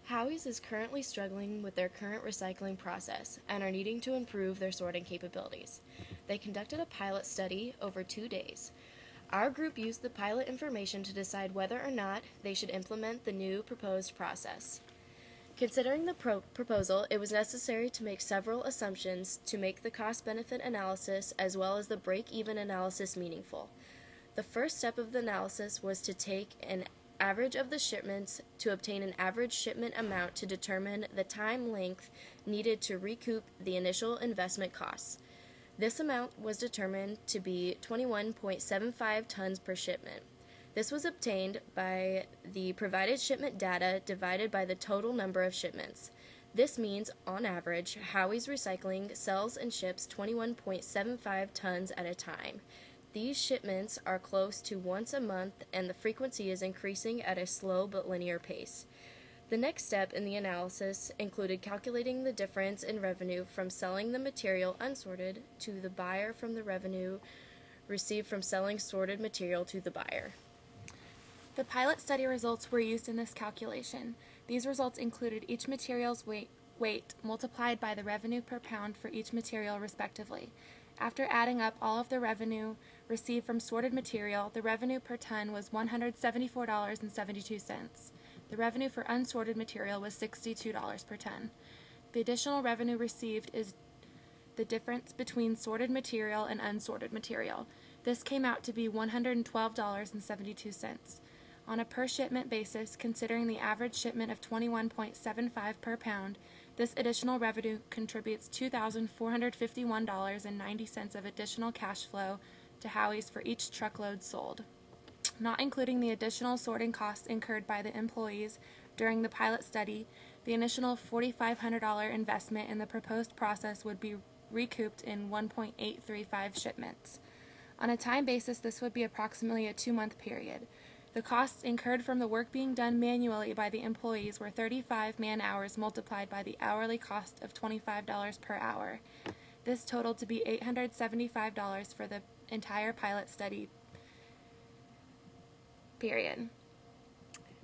Howie's is currently struggling with their current recycling process and are needing to improve their sorting capabilities. They conducted a pilot study over 2 days. Our group used the pilot information to decide whether or not they should implement the new proposed process. Considering the proposal, it was necessary to make several assumptions to make the cost-benefit analysis as well as the break-even analysis meaningful. The first step of the analysis was to take an average of the shipments to obtain an average shipment amount to determine the time length needed to recoup the initial investment costs. This amount was determined to be 21.75 tons per shipment. This was obtained by the provided shipment data divided by the total number of shipments. This means, on average, Howie's Recycling sells and ships 21.75 tons at a time. These shipments are close to once a month, and the frequency is increasing at a slow but linear pace. The next step in the analysis included calculating the difference in revenue from selling the material unsorted to the buyer from the revenue received from selling sorted material to the buyer. The pilot study results were used in this calculation. These results included each material's weight multiplied by the revenue per pound for each material respectively. After adding up all of the revenue received from sorted material, the revenue per ton was $174.72. The revenue for unsorted material was $62 per ton. The additional revenue received is the difference between sorted material and unsorted material. This came out to be $112.72. On a per shipment basis, considering the average shipment of 21.75 per pound, this additional revenue contributes $2,451.90 of additional cash flow to Howie's for each truckload sold. Not including the additional sorting costs incurred by the employees during the pilot study, the initial $4,500 investment in the proposed process would be recouped in 1.835 shipments. On a time basis, this would be approximately a 2-month period. The costs incurred from the work being done manually by the employees were 35 man-hours multiplied by the hourly cost of $25 per hour. This totaled to be $875 for the entire pilot study period.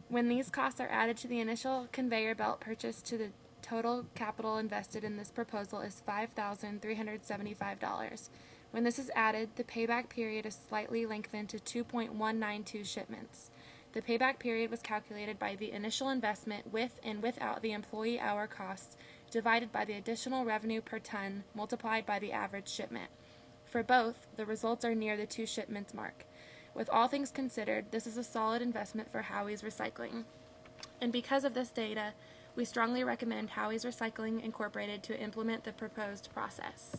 When these costs are added to the initial conveyor belt purchase to the total capital invested in this proposal is $5,375. When this is added, the payback period is slightly lengthened to 2.192 shipments. The payback period was calculated by the initial investment with and without the employee hour costs divided by the additional revenue per ton multiplied by the average shipment. For both, the results are near the 2 shipments mark. With all things considered, this is a solid investment for Howie's Recycling. And because of this data, we strongly recommend Howie's Recycling Incorporated to implement the proposed process.